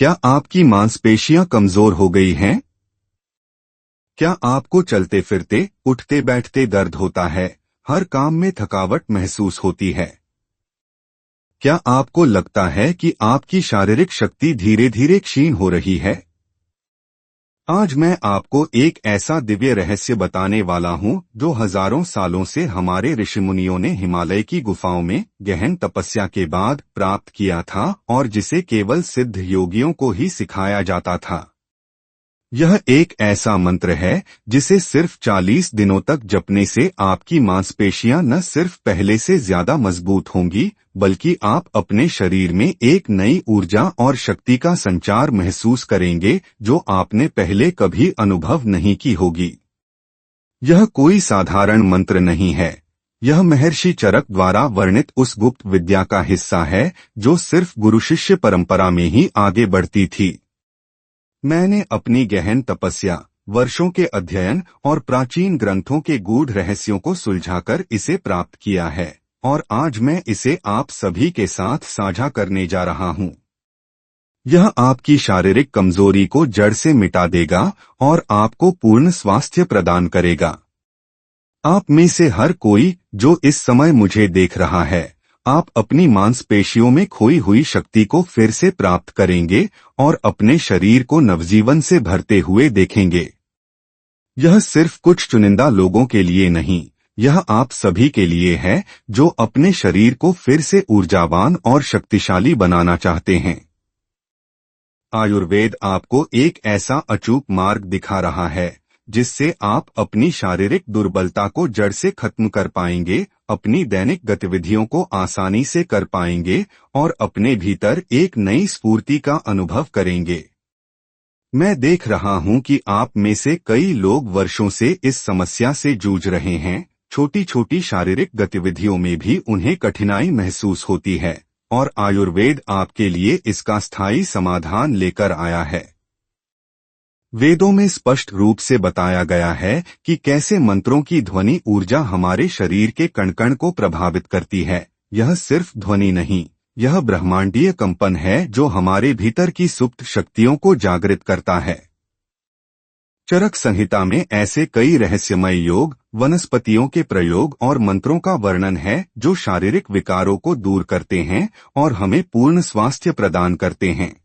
क्या आपकी मांसपेशियां कमजोर हो गई हैं? क्या आपको चलते फिरते, उठते बैठते दर्द होता है, हर काम में थकावट महसूस होती है? क्या आपको लगता है कि आपकी शारीरिक शक्ति धीरे धीरे क्षीण हो रही है? आज मैं आपको एक ऐसा दिव्य रहस्य बताने वाला हूं जो हजारों सालों से हमारे ऋषिमुनियों ने हिमालय की गुफाओं में गहन तपस्या के बाद प्राप्त किया था और जिसे केवल सिद्ध योगियों को ही सिखाया जाता था। यह एक ऐसा मंत्र है जिसे सिर्फ 40 दिनों तक जपने से आपकी मांसपेशियां न सिर्फ पहले से ज्यादा मजबूत होंगी, बल्कि आप अपने शरीर में एक नई ऊर्जा और शक्ति का संचार महसूस करेंगे जो आपने पहले कभी अनुभव नहीं की होगी। यह कोई साधारण मंत्र नहीं है। यह महर्षि चरक द्वारा वर्णित उस गुप्त विद्या का हिस्सा है जो सिर्फ गुरु शिष्य परंपरा में ही आगे बढ़ती थी। मैंने अपनी गहन तपस्या, वर्षों के अध्ययन और प्राचीन ग्रंथों के गूढ़ रहस्यों को सुलझाकर इसे प्राप्त किया है और आज मैं इसे आप सभी के साथ साझा करने जा रहा हूं। यह आपकी शारीरिक कमजोरी को जड़ से मिटा देगा और आपको पूर्ण स्वास्थ्य प्रदान करेगा। आप में से हर कोई जो इस समय मुझे देख रहा है, आप अपनी मांसपेशियों में खोई हुई शक्ति को फिर से प्राप्त करेंगे और अपने शरीर को नवजीवन से भरते हुए देखेंगे। यह सिर्फ कुछ चुनिंदा लोगों के लिए नहीं, यह आप सभी के लिए है जो अपने शरीर को फिर से ऊर्जावान और शक्तिशाली बनाना चाहते हैं। आयुर्वेद आपको एक ऐसा अचूक मार्ग दिखा रहा है जिससे आप अपनी शारीरिक दुर्बलता को जड़ से खत्म कर पाएंगे, अपनी दैनिक गतिविधियों को आसानी से कर पाएंगे और अपने भीतर एक नई स्फूर्ति का अनुभव करेंगे। मैं देख रहा हूं कि आप में से कई लोग वर्षों से इस समस्या से जूझ रहे हैं। छोटी छोटी शारीरिक गतिविधियों में भी उन्हें कठिनाई महसूस होती है और आयुर्वेद आपके लिए इसका स्थायी समाधान लेकर आया है। वेदों में स्पष्ट रूप से बताया गया है कि कैसे मंत्रों की ध्वनि ऊर्जा हमारे शरीर के कण-कण को प्रभावित करती है। यह सिर्फ ध्वनि नहीं, यह ब्रह्मांडीय कंपन है जो हमारे भीतर की सुप्त शक्तियों को जागृत करता है। चरक संहिता में ऐसे कई रहस्यमय योग, वनस्पतियों के प्रयोग और मंत्रों का वर्णन है जो शारीरिक विकारों को दूर करते हैं और हमें पूर्ण स्वास्थ्य प्रदान करते हैं।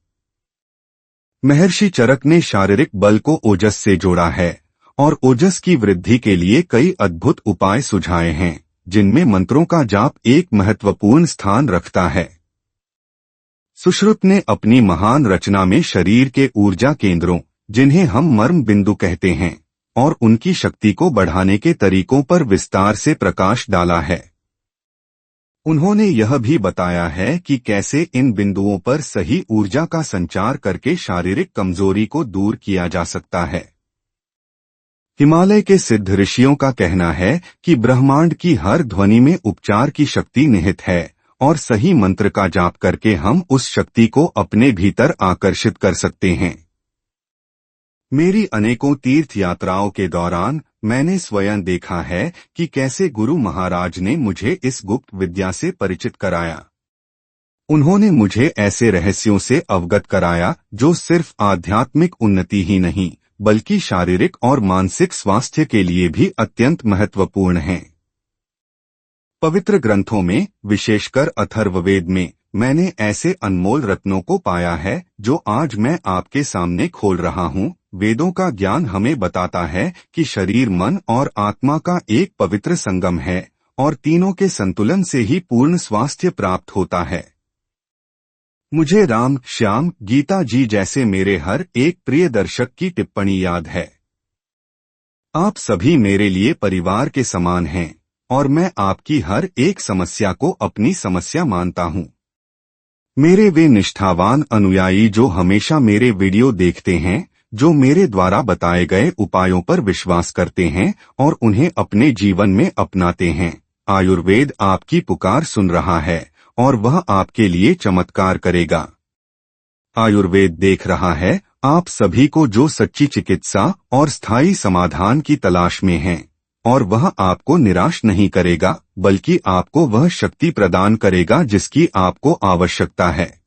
महर्षि चरक ने शारीरिक बल को ओजस से जोड़ा है और ओजस की वृद्धि के लिए कई अद्भुत उपाय सुझाए हैं, जिनमें मंत्रों का जाप एक महत्वपूर्ण स्थान रखता है। सुश्रुत ने अपनी महान रचना में शरीर के ऊर्जा केंद्रों, जिन्हें हम मर्म बिंदु कहते हैं, और उनकी शक्ति को बढ़ाने के तरीकों पर विस्तार से प्रकाश डाला है। उन्होंने यह भी बताया है कि कैसे इन बिंदुओं पर सही ऊर्जा का संचार करके शारीरिक कमजोरी को दूर किया जा सकता है। हिमालय के सिद्ध ऋषियों का कहना है कि ब्रह्मांड की हर ध्वनि में उपचार की शक्ति निहित है और सही मंत्र का जाप करके हम उस शक्ति को अपने भीतर आकर्षित कर सकते हैं। मेरी अनेकों तीर्थ यात्राओं के दौरान मैंने स्वयं देखा है कि कैसे गुरु महाराज ने मुझे इस गुप्त विद्या से परिचित कराया। उन्होंने मुझे ऐसे रहस्यों से अवगत कराया जो सिर्फ आध्यात्मिक उन्नति ही नहीं, बल्कि शारीरिक और मानसिक स्वास्थ्य के लिए भी अत्यंत महत्वपूर्ण हैं। पवित्र ग्रंथों में, विशेषकर अथर्ववेद में, मैंने ऐसे अनमोल रत्नों को पाया है जो आज मैं आपके सामने खोल रहा हूं। वेदों का ज्ञान हमें बताता है कि शरीर, मन और आत्मा का एक पवित्र संगम है और तीनों के संतुलन से ही पूर्ण स्वास्थ्य प्राप्त होता है। मुझे राम, श्याम, गीता जी जैसे मेरे हर एक प्रिय दर्शक की टिप्पणी याद है। आप सभी मेरे लिए परिवार के समान हैं और मैं आपकी हर एक समस्या को अपनी समस्या मानता हूं। मेरे वे निष्ठावान अनुयायी जो हमेशा मेरे वीडियो देखते हैं, जो मेरे द्वारा बताए गए उपायों पर विश्वास करते हैं और उन्हें अपने जीवन में अपनाते हैं। आयुर्वेद आपकी पुकार सुन रहा है और वह आपके लिए चमत्कार करेगा। आयुर्वेद देख रहा है आप सभी को जो सच्ची चिकित्सा और स्थायी समाधान की तलाश में हैं, और वह आपको निराश नहीं करेगा, बल्कि आपको वह शक्ति प्रदान करेगा जिसकी आपको आवश्यकता है।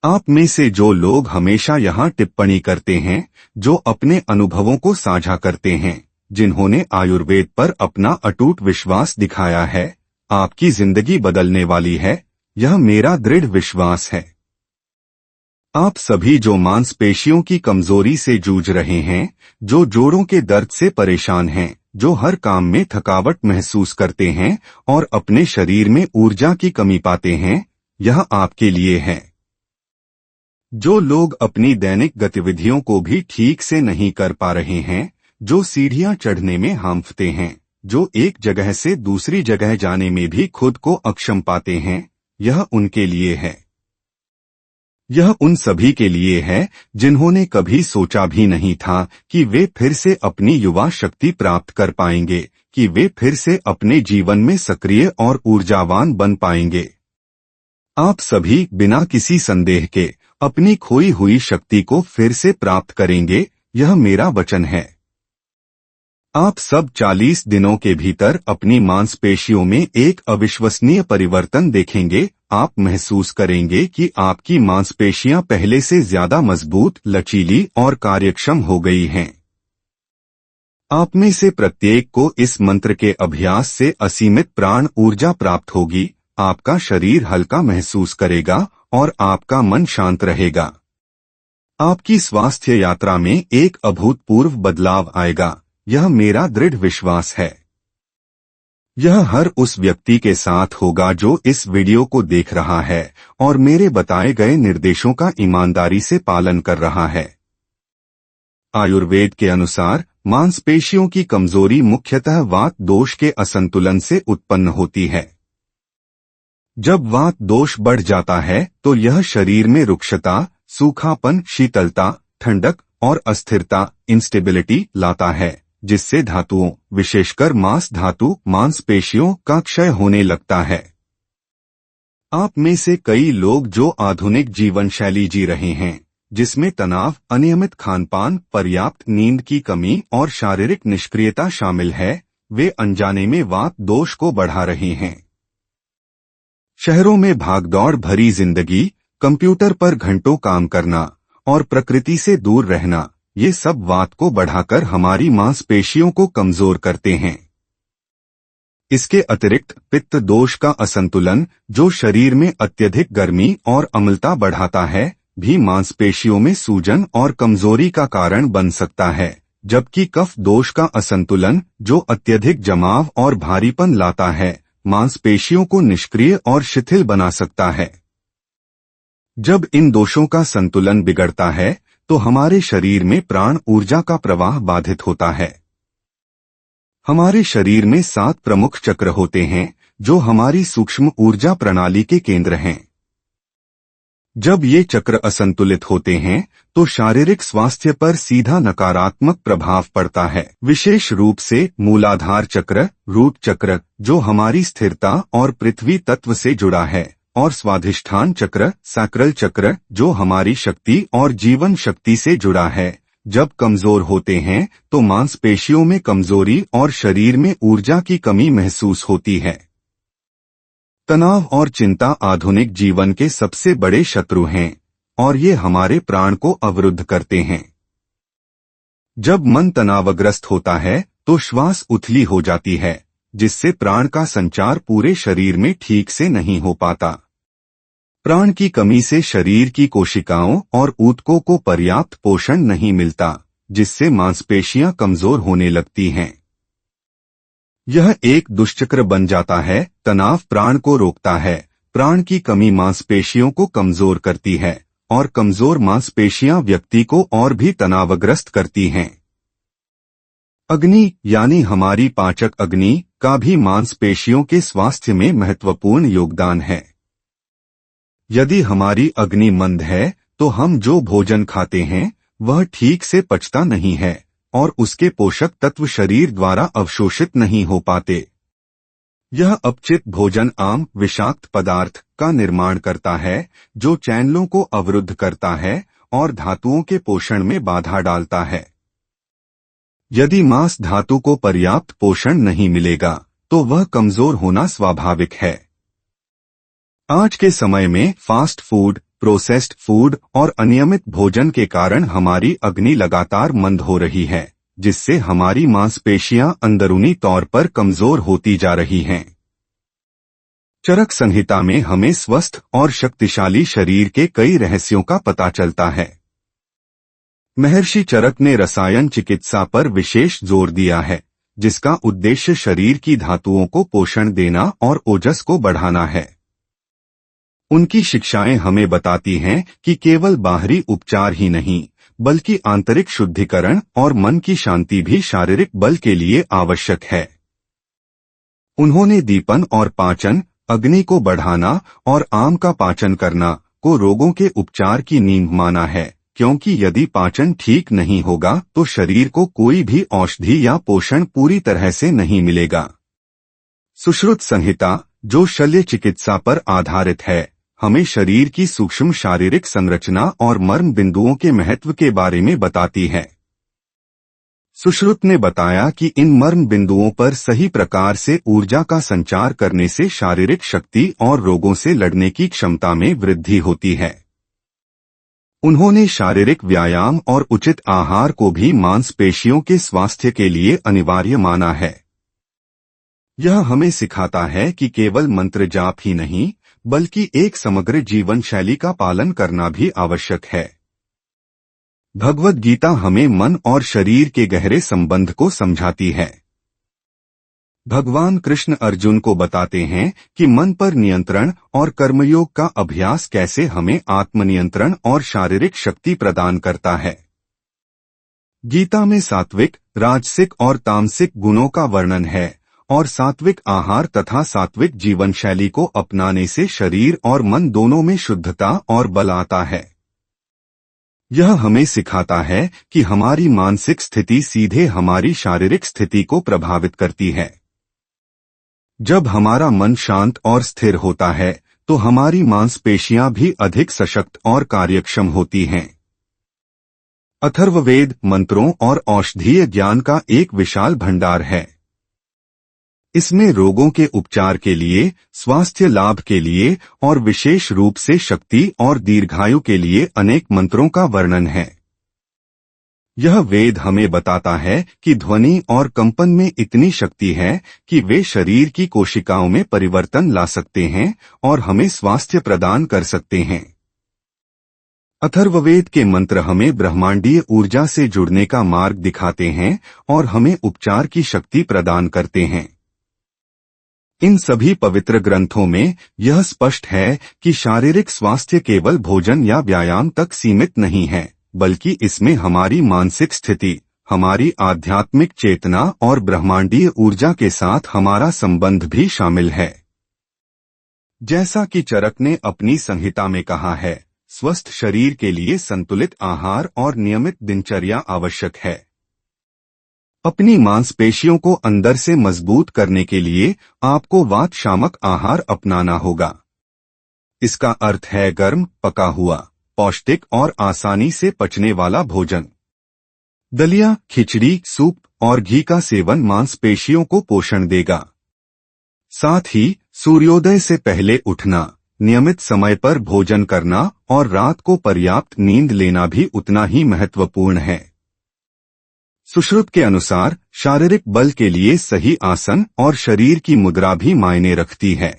आप में से जो लोग हमेशा यहाँ टिप्पणी करते हैं, जो अपने अनुभवों को साझा करते हैं, जिन्होंने आयुर्वेद पर अपना अटूट विश्वास दिखाया है, आपकी जिंदगी बदलने वाली है, यह मेरा दृढ़ विश्वास है। आप सभी जो मांसपेशियों की कमजोरी से जूझ रहे हैं, जो जोड़ों के दर्द से परेशान हैं, जो हर काम में थकावट महसूस करते हैं और अपने शरीर में ऊर्जा की कमी पाते हैं, यह आपके लिए है। जो लोग अपनी दैनिक गतिविधियों को भी ठीक से नहीं कर पा रहे हैं, जो सीढ़ियां चढ़ने में हांफते हैं, जो एक जगह से दूसरी जगह जाने में भी खुद को अक्षम पाते हैं, यह उनके लिए है। यह उन सभी के लिए है जिन्होंने कभी सोचा भी नहीं था कि वे फिर से अपनी युवा शक्ति प्राप्त कर पाएंगे, कि वे फिर से अपने जीवन में सक्रिय और ऊर्जावान बन पाएंगे। आप सभी बिना किसी संदेह के अपनी खोई हुई शक्ति को फिर से प्राप्त करेंगे, यह मेरा वचन है। आप सब 40 दिनों के भीतर अपनी मांसपेशियों में एक अविश्वसनीय परिवर्तन देखेंगे। आप महसूस करेंगे कि आपकी मांसपेशियां पहले से ज्यादा मजबूत, लचीली और कार्यक्षम हो गई हैं। आप में से प्रत्येक को इस मंत्र के अभ्यास से असीमित प्राण ऊर्जा प्राप्त होगी। आपका शरीर हल्का महसूस करेगा और आपका मन शांत रहेगा। आपकी स्वास्थ्य यात्रा में एक अभूतपूर्व बदलाव आएगा, यह मेरा दृढ़ विश्वास है। यह हर उस व्यक्ति के साथ होगा जो इस वीडियो को देख रहा है और मेरे बताए गए निर्देशों का ईमानदारी से पालन कर रहा है। आयुर्वेद के अनुसार मांसपेशियों की कमजोरी मुख्यतः वात दोष के असंतुलन से उत्पन्न होती है। जब वात दोष बढ़ जाता है तो यह शरीर में रुक्षता, सूखापन, शीतलता, ठंडक और अस्थिरता, इंस्टेबिलिटी लाता है, जिससे धातुओं, विशेषकर मांस धातु, मांसपेशियों का क्षय होने लगता है। आप में से कई लोग जो आधुनिक जीवन शैली जी रहे हैं, जिसमें तनाव, अनियमित खानपान, पर्याप्त नींद की कमी और शारीरिक निष्क्रियता शामिल है, वे अनजाने में वात दोष को बढ़ा रहे हैं। शहरों में भागदौड़ भरी जिंदगी, कंप्यूटर पर घंटों काम करना और प्रकृति से दूर रहना, ये सब वात को बढ़ाकर हमारी मांसपेशियों को कमजोर करते हैं। इसके अतिरिक्त पित्त दोष का असंतुलन, जो शरीर में अत्यधिक गर्मी और अम्लता बढ़ाता है, भी मांसपेशियों में सूजन और कमजोरी का कारण बन सकता है, जबकि कफ दोष का असंतुलन, जो अत्यधिक जमाव और भारीपन लाता है, मांसपेशियों को निष्क्रिय और शिथिल बना सकता है। जब इन दोषों का संतुलन बिगड़ता है तो हमारे शरीर में प्राण ऊर्जा का प्रवाह बाधित होता है। हमारे शरीर में 7 प्रमुख चक्र होते हैं, जो हमारी सूक्ष्म ऊर्जा प्रणाली के केंद्र हैं। जब ये चक्र असंतुलित होते हैं तो शारीरिक स्वास्थ्य पर सीधा नकारात्मक प्रभाव पड़ता है, विशेष रूप से मूलाधार चक्र, रूट चक्र, जो हमारी स्थिरता और पृथ्वी तत्व से जुड़ा है, और स्वाधिष्ठान चक्र, सैक्रल चक्र, जो हमारी शक्ति और जीवन शक्ति से जुड़ा है। जब कमजोर होते हैं तो मांसपेशियों में कमजोरी और शरीर में ऊर्जा की कमी महसूस होती है। तनाव और चिंता आधुनिक जीवन के सबसे बड़े शत्रु हैं और ये हमारे प्राण को अवरुद्ध करते हैं। जब मन तनावग्रस्त होता है तो श्वास उथली हो जाती है, जिससे प्राण का संचार पूरे शरीर में ठीक से नहीं हो पाता। प्राण की कमी से शरीर की कोशिकाओं और ऊतकों को पर्याप्त पोषण नहीं मिलता, जिससे मांसपेशियां कमजोर होने लगती हैं। यह एक दुष्चक्र बन जाता है। तनाव प्राण को रोकता है, प्राण की कमी मांसपेशियों को कमजोर करती है और कमजोर मांसपेशियां व्यक्ति को और भी तनावग्रस्त करती हैं। अग्नि यानी हमारी पाचक अग्नि का भी मांसपेशियों के स्वास्थ्य में महत्वपूर्ण योगदान है। यदि हमारी अग्नि मंद है तो हम जो भोजन खाते हैं वह ठीक से पचता नहीं है और उसके पोषक तत्व शरीर द्वारा अवशोषित नहीं हो पाते। यह अपचित भोजन आम विषाक्त पदार्थ का निर्माण करता है, जो चैनलों को अवरुद्ध करता है और धातुओं के पोषण में बाधा डालता है। यदि मांस धातु को पर्याप्त पोषण नहीं मिलेगा तो वह कमजोर होना स्वाभाविक है। आज के समय में फास्ट फूड, प्रोसेस्ड फूड और अनियमित भोजन के कारण हमारी अग्नि लगातार मंद हो रही है, जिससे हमारी मांसपेशियां अंदरूनी तौर पर कमजोर होती जा रही हैं। चरक संहिता में हमें स्वस्थ और शक्तिशाली शरीर के कई रहस्यों का पता चलता है। महर्षि चरक ने रसायन चिकित्सा पर विशेष जोर दिया है, जिसका उद्देश्य शरीर की धातुओं को पोषण देना और ओजस को बढ़ाना है। उनकी शिक्षाएं हमें बताती हैं कि केवल बाहरी उपचार ही नहीं, बल्कि आंतरिक शुद्धिकरण और मन की शांति भी शारीरिक बल के लिए आवश्यक है। उन्होंने दीपन और पाचन, अग्नि को बढ़ाना और आम का पाचन करना को रोगों के उपचार की नींव माना है, क्योंकि यदि पाचन ठीक नहीं होगा तो शरीर को कोई भी औषधि या पोषण पूरी तरह से नहीं मिलेगा। सुश्रुत संहिता, जो शल्य चिकित्सा पर आधारित है, हमें शरीर की सूक्ष्म शारीरिक संरचना और मर्म बिंदुओं के महत्व के बारे में बताती है। सुश्रुत ने बताया कि इन मर्म बिंदुओं पर सही प्रकार से ऊर्जा का संचार करने से शारीरिक शक्ति और रोगों से लड़ने की क्षमता में वृद्धि होती है। उन्होंने शारीरिक व्यायाम और उचित आहार को भी मांसपेशियों के स्वास्थ्य के लिए अनिवार्य माना है। यह हमें सिखाता है कि केवल मंत्र जाप ही नहीं, बल्कि एक समग्र जीवन शैली का पालन करना भी आवश्यक है। भगवद गीता हमें मन और शरीर के गहरे संबंध को समझाती है। भगवान कृष्ण अर्जुन को बताते हैं कि मन पर नियंत्रण और कर्मयोग का अभ्यास कैसे हमें आत्मनियंत्रण और शारीरिक शक्ति प्रदान करता है। गीता में सात्विक, राजसिक और तामसिक गुणों का वर्णन है, और सात्विक आहार तथा सात्विक जीवन शैली को अपनाने से शरीर और मन दोनों में शुद्धता और बल आता है। यह हमें सिखाता है कि हमारी मानसिक स्थिति सीधे हमारी शारीरिक स्थिति को प्रभावित करती है। जब हमारा मन शांत और स्थिर होता है तो हमारी मांसपेशियां भी अधिक सशक्त और कार्यक्षम होती हैं। अथर्ववेद मंत्रों और औषधीय ज्ञान का एक विशाल भंडार है। इसमें रोगों के उपचार के लिए, स्वास्थ्य लाभ के लिए और विशेष रूप से शक्ति और दीर्घायु के लिए अनेक मंत्रों का वर्णन है। यह वेद हमें बताता है कि ध्वनि और कंपन में इतनी शक्ति है कि वे शरीर की कोशिकाओं में परिवर्तन ला सकते हैं और हमें स्वास्थ्य प्रदान कर सकते हैं। अथर्ववेद के मंत्र हमें ब्रह्मांडीय ऊर्जा से जुड़ने का मार्ग दिखाते हैं और हमें उपचार की शक्ति प्रदान करते हैं। इन सभी पवित्र ग्रंथों में यह स्पष्ट है कि शारीरिक स्वास्थ्य केवल भोजन या व्यायाम तक सीमित नहीं है, बल्कि इसमें हमारी मानसिक स्थिति, हमारी आध्यात्मिक चेतना और ब्रह्मांडीय ऊर्जा के साथ हमारा संबंध भी शामिल है। जैसा कि चरक ने अपनी संहिता में कहा है, स्वस्थ शरीर के लिए संतुलित आहार और नियमित दिनचर्या आवश्यक है। अपनी मांसपेशियों को अंदर से मजबूत करने के लिए आपको वात शामक आहार अपनाना होगा। इसका अर्थ है गर्म, पका हुआ, पौष्टिक और आसानी से पचने वाला भोजन। दलिया, खिचड़ी, सूप और घी का सेवन मांसपेशियों को पोषण देगा। साथ ही सूर्योदय से पहले उठना, नियमित समय पर भोजन करना और रात को पर्याप्त नींद लेना भी उतना ही महत्वपूर्ण है। सुश्रुत के अनुसार शारीरिक बल के लिए सही आसन और शरीर की मुद्रा भी मायने रखती है।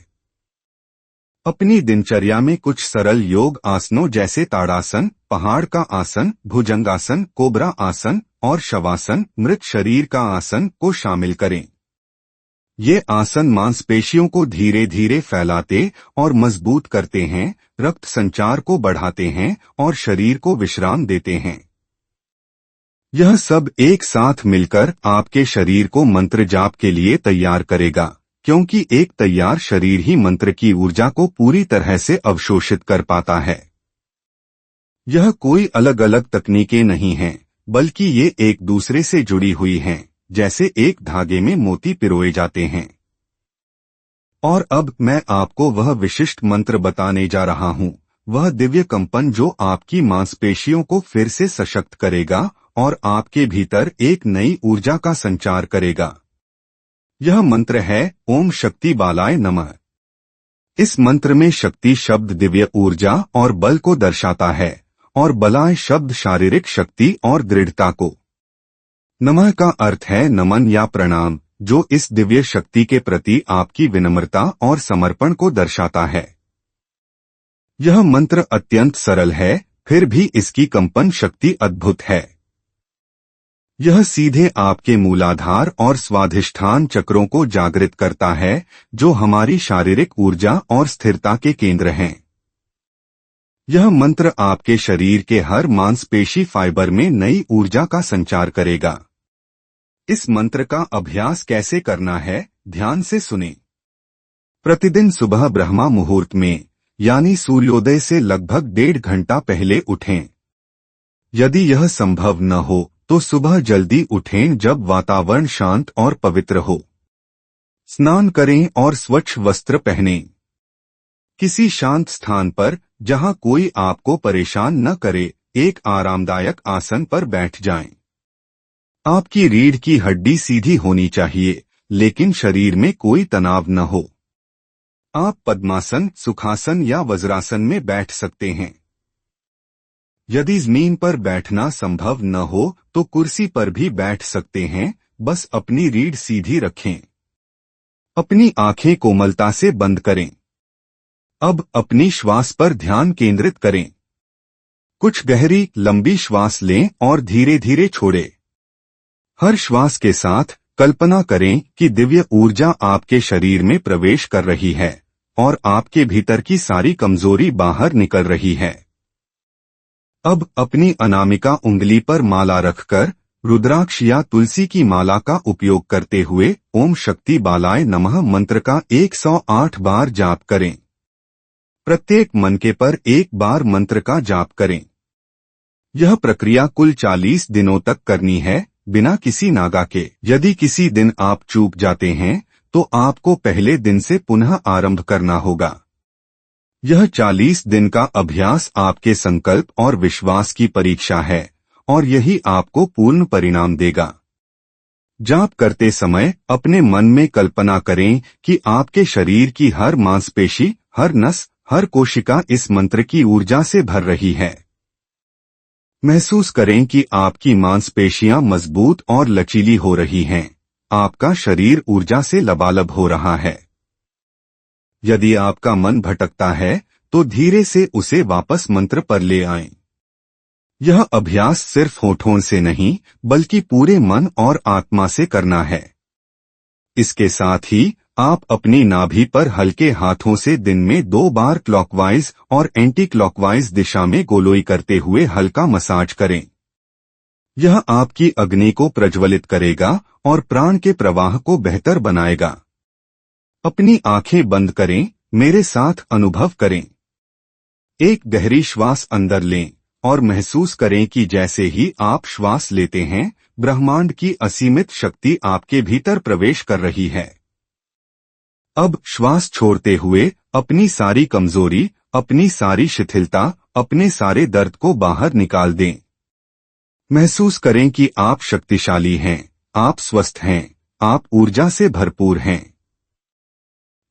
अपनी दिनचर्या में कुछ सरल योग आसनों जैसे ताड़ासन, पहाड़ का आसन, भुजंगासन, कोबरा आसन और शवासन, मृत शरीर का आसन को शामिल करें। ये आसन मांसपेशियों को धीरे धीरे फैलाते और मजबूत करते हैं, रक्त संचार को बढ़ाते हैं और शरीर को विश्राम देते हैं। यह सब एक साथ मिलकर आपके शरीर को मंत्र जाप के लिए तैयार करेगा, क्योंकि एक तैयार शरीर ही मंत्र की ऊर्जा को पूरी तरह से अवशोषित कर पाता है। यह कोई अलग अलग तकनीकें नहीं हैं, बल्कि ये एक दूसरे से जुड़ी हुई हैं, जैसे एक धागे में मोती पिरोए जाते हैं। और अब मैं आपको वह विशिष्ट मंत्र बताने जा रहा हूँ, वह दिव्य कंपन जो आपकी मांसपेशियों को फिर से सशक्त करेगा और आपके भीतर एक नई ऊर्जा का संचार करेगा। यह मंत्र है ओम शक्ति बालाय नमः। इस मंत्र में शक्ति शब्द दिव्य ऊर्जा और बल को दर्शाता है और बलाय शब्द शारीरिक शक्ति और दृढ़ता को। नमः का अर्थ है नमन या प्रणाम, जो इस दिव्य शक्ति के प्रति आपकी विनम्रता और समर्पण को दर्शाता है। यह मंत्र अत्यंत सरल है, फिर भी इसकी कंपन शक्ति अद्भुत है। यह सीधे आपके मूलाधार और स्वाधिष्ठान चक्रों को जागृत करता है, जो हमारी शारीरिक ऊर्जा और स्थिरता के केंद्र हैं। यह मंत्र आपके शरीर के हर मांसपेशी फाइबर में नई ऊर्जा का संचार करेगा। इस मंत्र का अभ्यास कैसे करना है, ध्यान से सुनें। प्रतिदिन सुबह ब्रह्मा मुहूर्त में, यानी सूर्योदय से लगभग 1.5 घंटा पहले उठें। यदि यह संभव न हो तो सुबह जल्दी उठें जब वातावरण शांत और पवित्र हो। स्नान करें और स्वच्छ वस्त्र पहनें। किसी शांत स्थान पर, जहां कोई आपको परेशान न करे, एक आरामदायक आसन पर बैठ जाएं। आपकी रीढ़ की हड्डी सीधी होनी चाहिए, लेकिन शरीर में कोई तनाव न हो। आप पद्मासन, सुखासन या वज्रासन में बैठ सकते हैं। यदि जमीन पर बैठना संभव न हो तो कुर्सी पर भी बैठ सकते हैं, बस अपनी रीढ़ सीधी रखें। अपनी आंखें कोमलता से बंद करें। अब अपनी श्वास पर ध्यान केंद्रित करें। कुछ गहरी, लंबी श्वास लें और धीरे धीरे छोड़ें। हर श्वास के साथ कल्पना करें कि दिव्य ऊर्जा आपके शरीर में प्रवेश कर रही है और आपके भीतर की सारी कमजोरी बाहर निकल रही है। अब अपनी अनामिका उंगली पर माला रखकर रुद्राक्ष या तुलसी की माला का उपयोग करते हुए ओम शक्ति बालाय नमः मंत्र का 108 बार जाप करें। प्रत्येक मनके पर एक बार मंत्र का जाप करें। यह प्रक्रिया कुल 40 दिनों तक करनी है, बिना किसी नागा के। यदि किसी दिन आप चूक जाते हैं तो आपको पहले दिन से पुनः आरंभ करना होगा। यह 40 दिन का अभ्यास आपके संकल्प और विश्वास की परीक्षा है और यही आपको पूर्ण परिणाम देगा। जाप करते समय अपने मन में कल्पना करें कि आपके शरीर की हर मांसपेशी, हर नस, हर कोशिका इस मंत्र की ऊर्जा से भर रही है। महसूस करें कि आपकी मांसपेशियां मजबूत और लचीली हो रही हैं। आपका शरीर ऊर्जा से लबालब हो रहा है। यदि आपका मन भटकता है तो धीरे से उसे वापस मंत्र पर ले आएं। यह अभ्यास सिर्फ होठों से नहीं, बल्कि पूरे मन और आत्मा से करना है। इसके साथ ही आप अपनी नाभि पर हल्के हाथों से दिन में 2 बार क्लॉकवाइज और एंटी क्लॉकवाइज दिशा में गोलोई करते हुए हल्का मसाज करें। यह आपकी अग्नि को प्रज्वलित करेगा और प्राण के प्रवाह को बेहतर बनाएगा। अपनी आंखें बंद करें, मेरे साथ अनुभव करें। एक गहरी श्वास अंदर लें और महसूस करें कि जैसे ही आप श्वास लेते हैं, ब्रह्मांड की असीमित शक्ति आपके भीतर प्रवेश कर रही है। अब श्वास छोड़ते हुए अपनी सारी कमजोरी, अपनी सारी शिथिलता, अपने सारे दर्द को बाहर निकाल दें। महसूस करें कि आप शक्तिशाली हैं, आप स्वस्थ हैं, आप ऊर्जा से भरपूर हैं।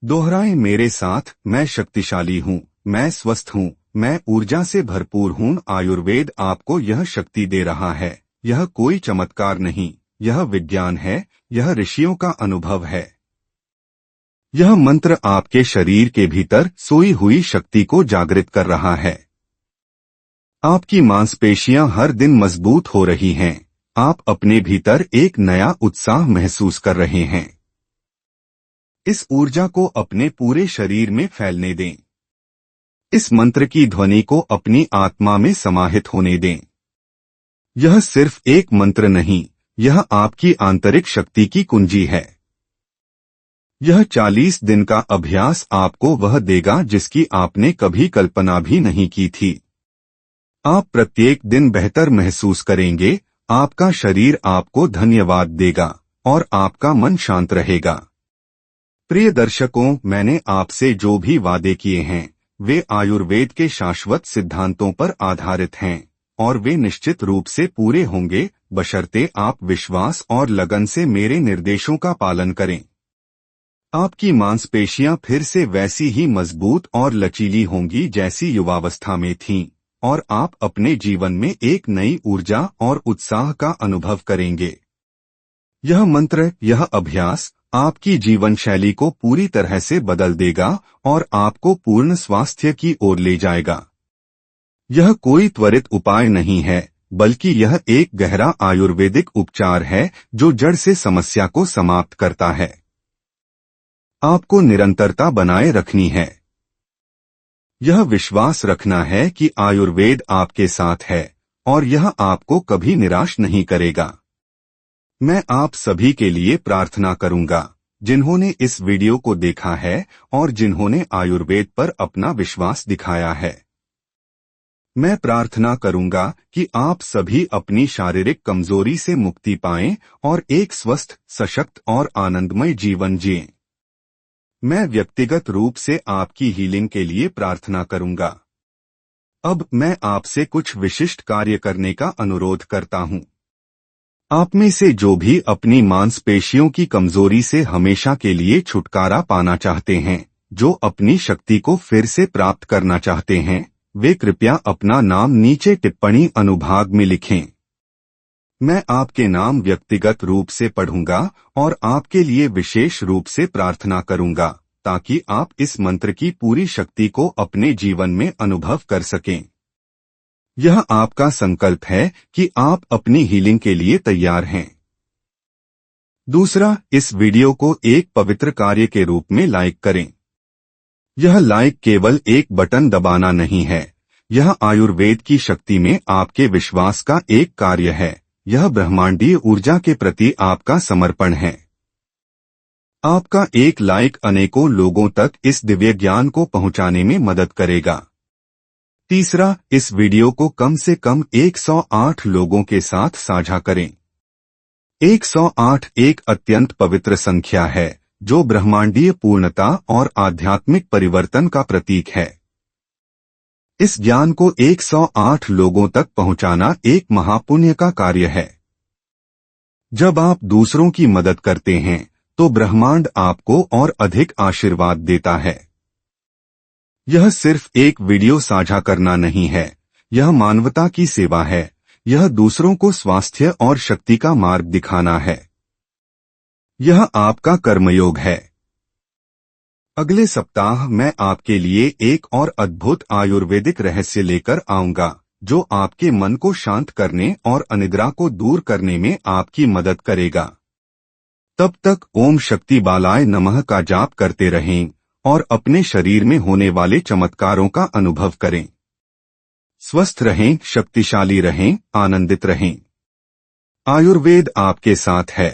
दोहराएं मेरे साथ, मैं शक्तिशाली हूँ, मैं स्वस्थ हूँ, मैं ऊर्जा से भरपूर हूँ। आयुर्वेद आपको यह शक्ति दे रहा है। यह कोई चमत्कार नहीं, यह विज्ञान है, यह ऋषियों का अनुभव है। यह मंत्र आपके शरीर के भीतर सोई हुई शक्ति को जागृत कर रहा है। आपकी मांसपेशियां हर दिन मजबूत हो रही हैं। आप अपने भीतर एक नया उत्साह महसूस कर रहे हैं। इस ऊर्जा को अपने पूरे शरीर में फैलने दें। इस मंत्र की ध्वनि को अपनी आत्मा में समाहित होने दें। यह सिर्फ एक मंत्र नहीं, यह आपकी आंतरिक शक्ति की कुंजी है। यह 40 दिन का अभ्यास आपको वह देगा जिसकी आपने कभी कल्पना भी नहीं की थी। आप प्रत्येक दिन बेहतर महसूस करेंगे, आपका शरीर आपको धन्यवाद देगा और आपका मन शांत रहेगा। प्रिय दर्शकों, मैंने आपसे जो भी वादे किए हैं वे आयुर्वेद के शाश्वत सिद्धांतों पर आधारित हैं और वे निश्चित रूप से पूरे होंगे, बशर्ते आप विश्वास और लगन से मेरे निर्देशों का पालन करें। आपकी मांसपेशियां फिर से वैसी ही मजबूत और लचीली होंगी जैसी युवावस्था में थीं, और आप अपने जीवन में एक नई ऊर्जा और उत्साह का अनुभव करेंगे। यह मंत्र, यह अभ्यास आपकी जीवन शैली को पूरी तरह से बदल देगा और आपको पूर्ण स्वास्थ्य की ओर ले जाएगा। यह कोई त्वरित उपाय नहीं है, बल्कि यह एक गहरा आयुर्वेदिक उपचार है जो जड़ से समस्या को समाप्त करता है। आपको निरंतरता बनाए रखनी है। यह विश्वास रखना है कि आयुर्वेद आपके साथ है और यह आपको कभी निराश नहीं करेगा। मैं आप सभी के लिए प्रार्थना करूंगा, जिन्होंने इस वीडियो को देखा है और जिन्होंने आयुर्वेद पर अपना विश्वास दिखाया है। मैं प्रार्थना करूंगा कि आप सभी अपनी शारीरिक कमजोरी से मुक्ति पाएं और एक स्वस्थ, सशक्त और आनंदमय जीवन जिएं। मैं व्यक्तिगत रूप से आपकी हीलिंग के लिए प्रार्थना करूंगा। अब मैं आपसे कुछ विशिष्ट कार्य करने का अनुरोध करता हूं। आप में से जो भी अपनी मांसपेशियों की कमजोरी से हमेशा के लिए छुटकारा पाना चाहते हैं, जो अपनी शक्ति को फिर से प्राप्त करना चाहते हैं, वे कृपया अपना नाम नीचे टिप्पणी अनुभाग में लिखें। मैं आपके नाम व्यक्तिगत रूप से पढ़ूंगा और आपके लिए विशेष रूप से प्रार्थना करूंगा, ताकि आप इस मंत्र की पूरी शक्ति को अपने जीवन में अनुभव कर सकें। यह आपका संकल्प है कि आप अपनी हीलिंग के लिए तैयार हैं। दूसरा, इस वीडियो को एक पवित्र कार्य के रूप में लाइक करें। यह लाइक केवल एक बटन दबाना नहीं है, यह आयुर्वेद की शक्ति में आपके विश्वास का एक कार्य है। यह ब्रह्मांडीय ऊर्जा के प्रति आपका समर्पण है। आपका एक लाइक अनेकों लोगों तक इस दिव्य ज्ञान को पहुंचाने में मदद करेगा। तीसरा, इस वीडियो को कम से कम 108 लोगों के साथ साझा करें। 108 एक अत्यंत पवित्र संख्या है, जो ब्रह्मांडीय पूर्णता और आध्यात्मिक परिवर्तन का प्रतीक है। इस ज्ञान को 108 लोगों तक पहुंचाना एक महापुण्य का कार्य है। जब आप दूसरों की मदद करते हैं, तो ब्रह्मांड आपको और अधिक आशीर्वाद देता है। यह सिर्फ एक वीडियो साझा करना नहीं है, यह मानवता की सेवा है। यह दूसरों को स्वास्थ्य और शक्ति का मार्ग दिखाना है। यह आपका कर्मयोग है। अगले सप्ताह मैं आपके लिए एक और अद्भुत आयुर्वेदिक रहस्य लेकर आऊंगा, जो आपके मन को शांत करने और अनिद्रा को दूर करने में आपकी मदद करेगा। तब तक ओम शक्ति बालाय नमः का जाप करते रहें और अपने शरीर में होने वाले चमत्कारों का अनुभव करें। स्वस्थ रहें, शक्तिशाली रहें, आनंदित रहें। आयुर्वेद आपके साथ है।